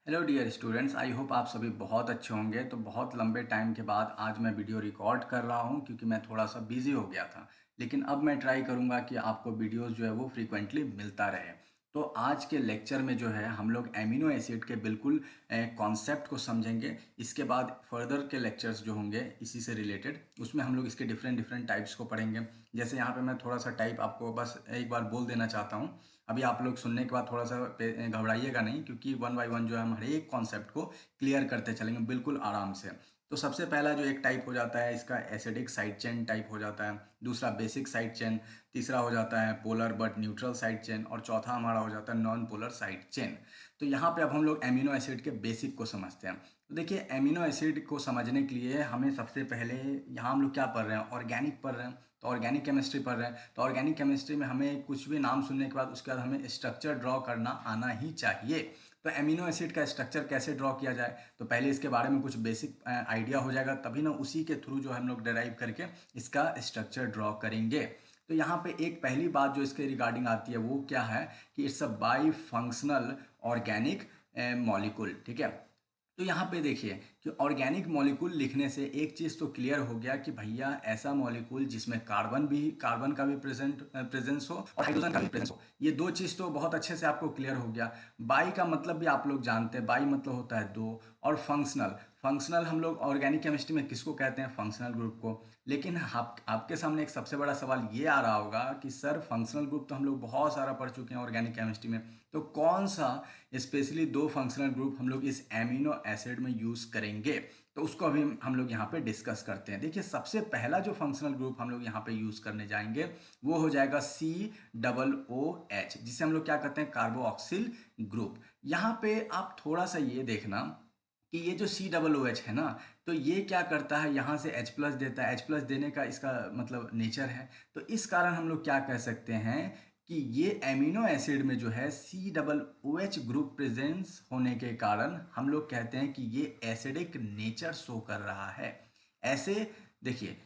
Hello dear students, I hope आप सभी बहुत अच्छे होंगे। तो बहुत लंबे टाइम के बाद आज मैं वीडियो रिकॉर्ड कर रहा हूं क्योंकि मैं थोड़ा सा बिजी हो गया था। लेकिन अब मैं ट्राई करूंगा कि आपको वीडियोस जो है वो फ्रीक्वेंटली मिलता रहे। तो आज के लेक्चर में जो है हम लोग एमिनो एसिड के बिल्कुल कॉन्सेप्ट को समझेंगे। इसके बाद फर्दर के लेक्चर्स जो होंगे इसी से रिलेटेड, उसमें हम लोग इसके डिफरेंट डिफरेंट टाइप्स को पढ़ेंगे। जैसे यहाँ पे मैं थोड़ा सा टाइप आपको बस एक बार बोल देना चाहता हूँ। अभी आप लोग सुनने के बाद थोड़ा सा घबराइएगा नहीं, क्योंकि वन बाय वन जो है हम हर एक कॉन्सेप्ट को क्लियर करते चलेंगे बिल्कुल आराम से। तो सबसे पहला जो एक टाइप हो जाता है इसका एसिडिक साइड चेन टाइप हो जाता है। दूसरा बेसिक साइड चेन। तीसरा हो जाता है polar but neutral side chain. और चौथा हमारा हो जाता है नॉन पोलर साइड चेन। तो यहाँ पे अब हम लोग एमिनो एसिड के बेसिक को समझते हैं। तो देखिए, एमिनो एसिड को समझने के लिए हमें सबसे पहले यहाँ हम लोग क्या पढ़ रहे हैं, ऑर्गेनिक पढ़ रहे हैं। तो ऑर्गेनिक केमिस्ट्री पढ़ रहे हैं, तो ऑर्गेनिक केमिस्ट्री में हमें कुछ भी नाम सुनने के बाद उसके बाद हमें स्ट्रक्चर ड्रॉ करना आना ही चाहिए। तो एमिनो एसिड का स्ट्रक्चर कैसे ड्रॉ किया जाए, तो पहले इसके बारे में कुछ बेसिक आइडिया हो जाएगा, तभी ना उसी के थ्रू जो हम लोग डिराइव करके इसका स्ट्रक्चर ड्रॉ करेंगे। तो यहाँ पे एक पहली बात जो इसके रिगार्डिंग आती है वो क्या है कि it's a by functional organic molecule. ठीक है। तो यहाँ पे देखिए कि ऑर्गेनिक मॉलिक्यूल लिखने से एक चीज़ तो क्लियर हो गया कि भैया ऐसा मॉलिक्यूल जिसमें कार्बन का भी प्रेजेंस हो और हाइड्रोजन का भी प्रेजेंस हो। ये दो चीज़ तो बहुत अच्छे से आपको क्लियर हो गया। बाई का मतलब भी आप लोग जानते हैं, बाई मतलब होता है दो। और फंक्शनल फंक्शनल हम लोग ऑर्गेनिक केमिस्ट्री में किसको कहते हैं, फंक्शनल ग्रुप को। लेकिन आपके सामने एक सबसे बड़ा सवाल ये आ रहा होगा कि सर फंक्शनल ग्रुप तो हम लोग बहुत सारा पढ़ चुके हैं ऑर्गेनिक केमिस्ट्री में, तो कौन सा स्पेशली दो फंक्शनल ग्रुप हम लोग इस एमिनो एसिड में यूज़ करेंगे। तो उसको अभी हम लोग यहाँ पे डिस्कस करते हैं। देखिए, सबसे पहला जो फंक्शनल ग्रुप हम लोग यहाँ पे यूज़ करने जाएंगे वो हो जाएगा COOH, जिसे हम लोग क्या कहते हैं, कार्बोक्सिल ग्रुप। यहाँ पे आप थोड़ा सा ये देखना कि ये जो COOH है ना, तो ये क्या करता है, यहाँ से H प्लस देता है। H प्लस देने का इसका मतलब नेचर है। तो इस कारण हम लोग क्या कह सकते हैं कि ये एमिनो एसिड में जो है COOH ग्रुप प्रेजेंस होने के कारण हम लोग कहते हैं कि ये एसिडिक नेचर शो कर रहा है। ऐसे देखिए,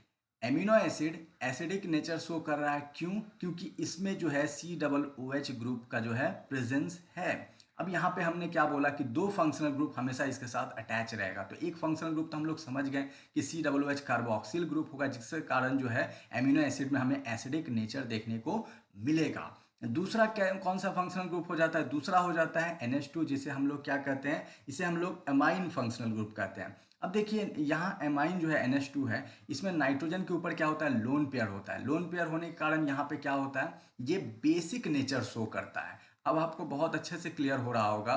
amino acid acidic nature show कर रहा है, क्यों? क्योंकि इसमें जो है COOH ग्रुप का जो है प्रेजेंस है। अब यहाँ पे हमने क्या बोला कि दो फंक्शनल ग्रुप हमेशा इसके साथ अटैच रहेगा। तो एक फंक्शनल ग्रुप तो हम लोग समझ गए कि COOH कार्बोक्सिल ग्रुप होगा, जिसके कारण जो है एमिनो एसिड में हमें एसिडिक नेचर देखने को मिलेगा। दूसरा क्या, कौन सा फंक्शनल ग्रुप हो जाता है? दूसरा हो जाता है NH2, जिसे हम लोग क्या कहते हैं, इसे हम लोग एमाइन फंक्शनल ग्रुप कहते हैं। अब देखिए, यहाँ एमाइन जो है NH2 है, इसमें नाइट्रोजन के ऊपर क्या होता है, लोन पेयर होता है। लोन पेयर होने के कारण यहाँ पे क्या होता है, ये बेसिक नेचर शो करता है। अब आपको बहुत अच्छे से क्लियर हो रहा होगा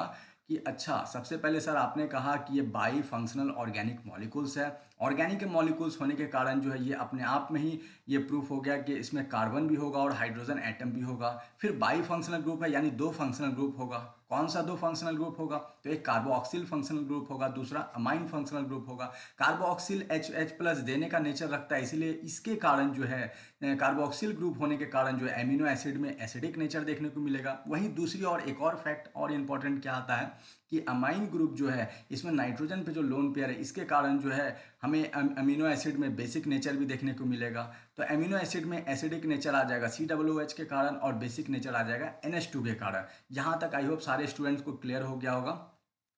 कि अच्छा, सबसे पहले सर आपने कहा कि ये बाई फंक्शनल ऑर्गेनिक मॉलिक्यूल्स है। ऑर्गेनिक मॉलिक्यूल्स होने के कारण जो है ये अपने आप में ही ये प्रूफ हो गया कि इसमें कार्बन भी होगा और हाइड्रोजन एटम भी होगा। फिर बाई फंक्शनल ग्रुप है, यानी दो फंक्शनल ग्रुप होगा। कौन सा दो फंक्शनल ग्रुप होगा? तो एक कार्बोक्सिल फंक्शनल ग्रुप होगा, दूसरा अमाइन फंक्शनल ग्रुप होगा। कार्बोक्सिल H प्लस देने का नेचर रखता है, इसीलिए इसके कारण जो है कार्बोक्सिल ग्रुप होने के कारण जो है एमिनो एसिड में एसिडिक नेचर देखने को मिलेगा। वहीं दूसरी और एक और फैक्ट और इंपॉर्टेंट क्या आता है कि अमाइन ग्रुप जो है, इसमें नाइट्रोजन पे जो लोन पेयर है, इसके कारण जो है हमें अमीनो एसिड में बेसिक नेचर भी देखने को मिलेगा। तो अमीनो एसिड में एसिडिक नेचर आ जाएगा COOH के कारण, और बेसिक नेचर आ जाएगा NH2 के कारण। यहाँ तक आई होप सारे स्टूडेंट्स को क्लियर हो गया होगा।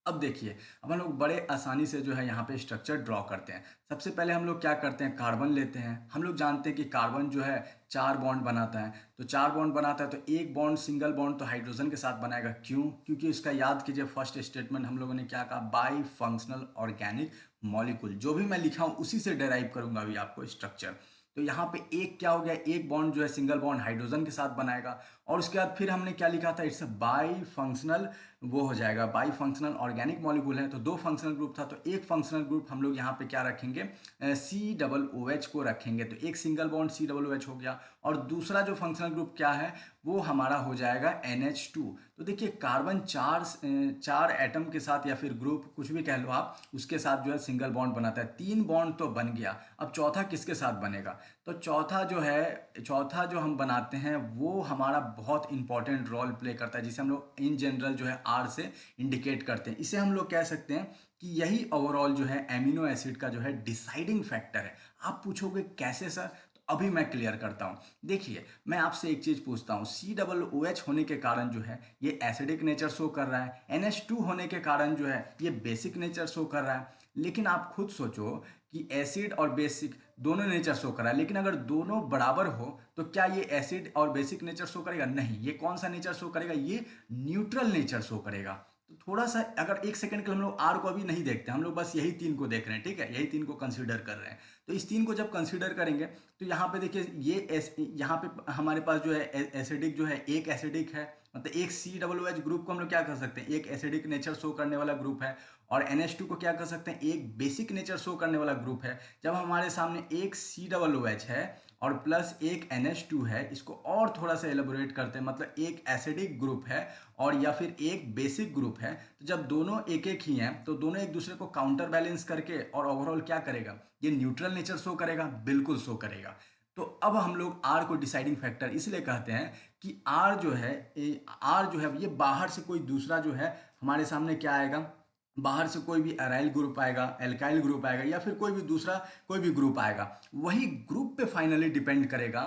अब देखिए, अब हम लोग बड़े आसानी से जो है यहाँ पे स्ट्रक्चर ड्रॉ करते हैं। सबसे पहले हम लोग क्या करते हैं, कार्बन लेते हैं। हम लोग जानते हैं कि कार्बन जो है चार बॉन्ड बनाता है। तो चार बॉन्ड बनाता है तो एक बॉन्ड, सिंगल बॉन्ड तो हाइड्रोजन के साथ बनाएगा। क्यों? क्योंकि इसका याद कीजिए, फर्स्ट स्टेटमेंट हम लोगों ने क्या कहा, बाई फंक्शनल ऑर्गेनिक मॉलिक्यूल। जो भी मैं लिखा हूँ उसी से डेराइव करूंगा अभी आपको स्ट्रक्चर। तो यहाँ पे एक क्या हो गया, एक बॉन्ड जो है सिंगल बॉन्ड हाइड्रोजन के साथ बनाएगा। और उसके बाद फिर हमने क्या लिखा था, इट्स बाई फंक्शनल, वो हो जाएगा बाई फंक्शनल ऑर्गेनिक मॉलिक्यूल है। तो दो फंक्शनल ग्रुप था, तो एक फंक्शनल ग्रुप हम लोग यहाँ पे क्या रखेंगे, COOH को रखेंगे। तो एक सिंगल बॉन्ड COOH हो गया। और दूसरा जो फंक्शनल ग्रुप क्या है, वो हमारा हो जाएगा NH2। तो देखिए, कार्बन चार एटम के साथ या फिर ग्रुप कुछ भी कह लो आप, उसके साथ जो है सिंगल बॉन्ड बनाता है। तीन बॉन्ड तो बन गया, अब चौथा किसके साथ बनेगा? तो चौथा जो हम बनाते हैं वो हमारा बहुत इंपॉर्टेंट रोल प्ले करता है, जिसे हम लोग इन जनरल जो है R से इंडिकेट करते हैं। इसे हम लोग कह सकते हैं कि यही ओवरऑल जो है एमिनो एसिड का जो है डिसाइडिंग फैक्टर है। आप पूछोगे कैसे सर? तो अभी मैं क्लियर करता हूँ। देखिए, मैं आपसे एक चीज़ पूछता हूँ, COOH होने के कारण जो है ये एसिडिक नेचर शो कर रहा है, NH2 होने के कारण जो है ये बेसिक नेचर शो कर रहा है। लेकिन आप खुद सोचो कि एसिड और बेसिक दोनों नेचर शो कर रहा है, लेकिन अगर दोनों बराबर हो तो क्या ये एसिड और बेसिक नेचर शो करेगा? नहीं। ये कौन सा नेचर शो करेगा? ये न्यूट्रल नेचर शो करेगा। तो थोड़ा सा अगर एक सेकंड के लिए हम लोग आर को अभी नहीं देखते, हम लोग बस यही तीन को देख रहे हैं, ठीक है, यही तीन को कंसीडर कर रहे हैं। तो इस तीन को जब कंसीडर करेंगे तो यहाँ पे देखिए यहाँ पे हमारे पास जो है एसिडिक जो है, एक एसिडिक है, मतलब एक COOH ग्रुप को हम लोग क्या कर सकते हैं, एक एसिडिक नेचर शो करने वाला ग्रुप है। और NH2 को क्या कर सकते हैं, एक बेसिक नेचर शो करने वाला ग्रुप है। जब हमारे सामने एक COOH है और प्लस एक NH2 है, इसको और थोड़ा सा एलेबोरेट करते हैं, मतलब एक एसिडिक ग्रुप है और या फिर एक बेसिक ग्रुप है, तो जब दोनों एक एक ही हैं तो दोनों एक दूसरे को काउंटर बैलेंस करके और ओवरऑल क्या करेगा, ये न्यूट्रल नेचर शो करेगा, बिल्कुल शो करेगा। तो अब हम लोग आर को डिसाइडिंग फैक्टर इसलिए कहते हैं कि आर जो है ये बाहर से कोई दूसरा जो है हमारे सामने क्या आएगा, बाहर से कोई भी अराइल ग्रुप आएगा, एल्काइल ग्रुप आएगा या फिर कोई भी दूसरा कोई भी ग्रुप आएगा, वही ग्रुप पे फाइनली डिपेंड करेगा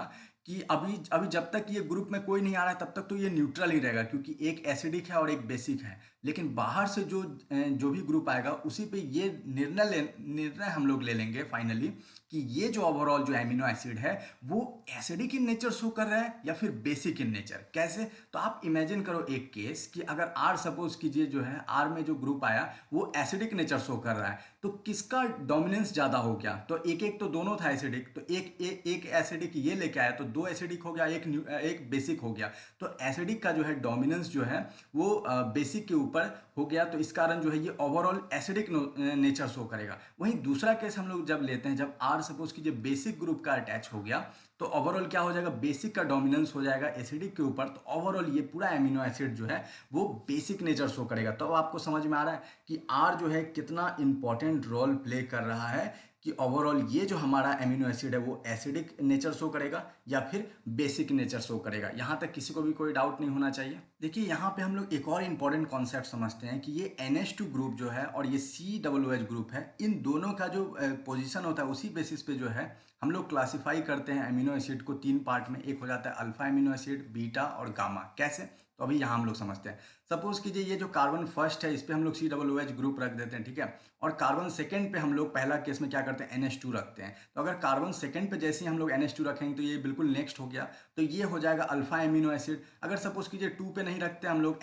कि अभी अभी जब तक ये ग्रुप में कोई नहीं आ रहा है तब तक तो ये न्यूट्रल ही रहेगा, क्योंकि एक एसिडिक है और एक बेसिक है। लेकिन बाहर से जो भी ग्रुप आएगा उसी पे ये निर्णय हम लोग ले लेंगे फाइनली कि ये जो ओवरऑल जो एमिनो एसिड है वो एसिडिक इन नेचर शो कर रहा है या फिर बेसिक इन नेचर। कैसे? तो आप इमेजिन करो एक केस कि अगर आर सपोज कीजिए जो है आर में जो ग्रुप आया वो एसिडिक नेचर शो कर रहा है, तो किसका डोमिनेंस ज्यादा हो गया? तो एक तो दोनों था एसिडिक, तो एक एसिडिक ये लेके आया तो दो एसिडिक हो गया, एक बेसिक हो गया। तो एसिडिक का जो है डोमिनेंस जो है वो बेसिक के ऊपर हो गया, तो इस कारण जो है ये ओवरऑल एसिडिक नेचर शो करेगा। वहीं दूसरा केस हम लोग जब लेते हैं, जब आर सपोज कीजिए बेसिक ग्रुप का अटैच हो गया, तो ओवरऑल क्या हो जाएगा, बेसिक का डोमिनेंस हो जाएगा एसिडिक के ऊपर, तो ओवरऑल ये पूरा एमिनो एसिड जो है वो बेसिक नेचर शो करेगा। तो अब आपको समझ में आ रहा है कि आर जो है कितना इंपॉर्टेंट रोल प्ले कर रहा है कि ओवरऑल ये जो हमारा एमिनो एसिड है वो एसिडिक नेचर शो करेगा या फिर बेसिक नेचर शो करेगा। यहाँ तक किसी को भी कोई डाउट नहीं होना चाहिए। देखिए यहाँ पे हम लोग एक और इंपॉर्टेंट कॉन्सेप्ट समझते हैं कि ये NH2 ग्रुप जो है और ये COOH ग्रुप है, इन दोनों का जो पोजीशन होता है उसी बेसिस पे जो है हम लोग क्लासिफाई करते हैं एमिनो एसिड को तीन पार्ट में। एक हो जाता है अल्फा एमिनो एसिड, बीटा और गामा। कैसे? तो अभी यहाँ हम लोग समझते हैं। सपोज कीजिए ये जो कार्बन फर्स्ट है इस पे हम लोग COOH ग्रुप रख देते हैं, ठीक है, और कार्बन सेकंड पे हम लोग पहला केस में क्या करते हैं, NH2 रखते हैं। तो अगर कार्बन सेकंड पे जैसे ही हम लोग NH2 रखेंगे तो ये बिल्कुल नेक्स्ट हो गया, तो ये हो जाएगा अल्फा एमिनो एसिड। अगर सपोज कीजिए 2 पे नहीं रखते हम लोग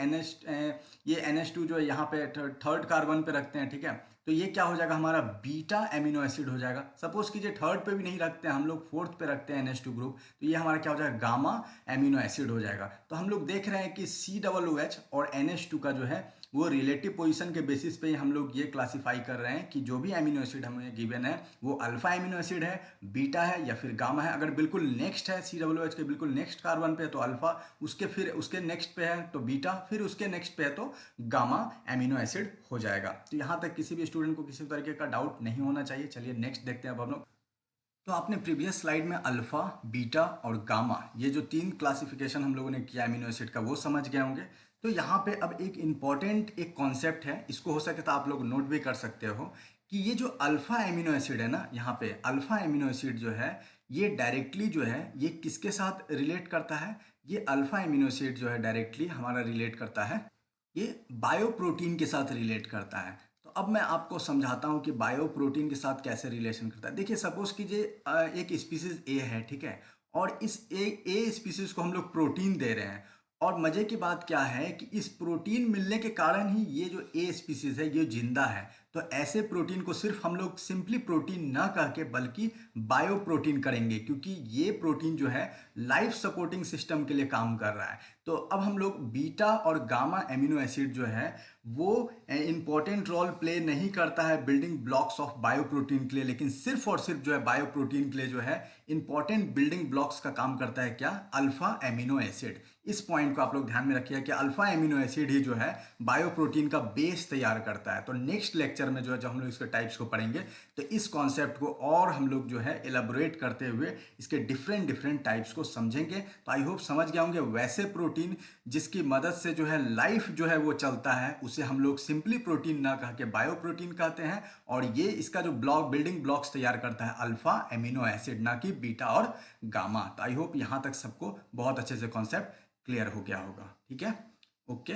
ये NH2 जो है यहाँ पे थर्ड कार्बन पे रखते हैं, ठीक है, तो ये क्या हो जाएगा, हमारा बीटा एमिनो एसिड हो जाएगा। सपोज कीजिए थर्ड पे भी नहीं रखते हैं हम लोग, फोर्थ पे रखते हैं NH2 ग्रुप, तो ये हमारा क्या हो जाएगा, गामा एमिनो एसिड हो जाएगा। तो हम लोग देख रहे हैं कि COOH और NH2 का जो है वो रिलेटिव पोजीशन के बेसिस पे हम लोग ये क्लासिफाई कर रहे हैं कि जो भी एमिनो एसिड हमें गिवन है वो अल्फा एमिनो एसिड है, बीटा है या फिर गामा है। अगर बिल्कुल नेक्स्ट है COOH के बिल्कुल नेक्स्ट कार्बन पे है तो अल्फा, फिर उसके नेक्स्ट पे है तो बीटा, फिर उसके नेक्स्ट पे है तो गामा एमिनो एसिड हो जाएगा। तो यहाँ तक किसी भी स्टूडेंट को किसी तरीके का डाउट नहीं होना चाहिए। चलिए नेक्स्ट देखते हैं अब हम लोग। तो आपने प्रीवियस स्लाइड में अल्फा, बीटा और गामा ये जो तीन क्लासिफिकेशन हम लोगों ने किया एमिनो एसिड का वो समझ गए होंगे। तो यहाँ पे अब एक इम्पॉर्टेंट एक कॉन्सेप्ट है, इसको हो सके तो आप लोग नोट भी कर सकते हो कि ये जो अल्फा एमिनो एसिड है ना, यहाँ पे अल्फा एमिनो एसिड जो है ये डायरेक्टली जो है ये किसके साथ रिलेट करता है, ये अल्फा एमिनो एसिड जो है डायरेक्टली हमारा रिलेट करता है, ये बायोप्रोटीन के साथ रिलेट करता है। तो अब मैं आपको समझाता हूँ कि बायोप्रोटीन के साथ कैसे रिलेशन करता है। देखिए सपोज कीजिए एक स्पीसीज ए है, ठीक है, और इस ए स्पीसीज को हम लोग प्रोटीन दे रहे हैं, और मजे की बात क्या है कि इस प्रोटीन मिलने के कारण ही ये जो ए स्पीसीज है ये जिंदा है। तो ऐसे प्रोटीन को सिर्फ हम लोग सिंपली प्रोटीन ना कह के बल्कि बायो प्रोटीन करेंगे, क्योंकि ये प्रोटीन जो है लाइफ सपोर्टिंग सिस्टम के लिए काम कर रहा है। तो अब हम लोग बीटा और गामा एमिनो एसिड जो है वो इंपॉर्टेंट रोल प्ले नहीं करता है बिल्डिंग ब्लॉक्स ऑफ बायोप्रोटीन के लिए, लेकिन सिर्फ और सिर्फ जो है बायोप्रोटीन के लिए जो है इंपॉर्टेंट बिल्डिंग ब्लॉक्स का काम करता है क्या, अल्फा एमिनो एसिड। इस पॉइंट को आप लोग ध्यान में रखिए कि अल्फा एमिनो एसिड ही जो है बायोप्रोटीन का बेस तैयार करता है। तो नेक्स्ट लेक्चर लेक्चर में जो है जब हम लोग इसके टाइप्स को पढ़ेंगे तो इस कॉन्सेप्ट को और हम लोग जो है एलाबोरेट करते हुए इसके डिफरेंट डिफरेंट टाइप्स को समझेंगे। तो आई होप समझ गए होंगे। वैसे प्रोटीन जिसकी मदद से जो है लाइफ जो है वो चलता है उसे हम लोग सिंपली प्रोटीन ना कह के बायो प्रोटीन कहते हैं, और ये इसका जो बिल्डिंग ब्लॉक्स तैयार करता है अल्फा एमिनो एसिड, ना कि बीटा और गामा। तो आई होप यहाँ तक सबको बहुत अच्छे से कॉन्सेप्ट क्लियर हो गया होगा। ठीक है, ओके।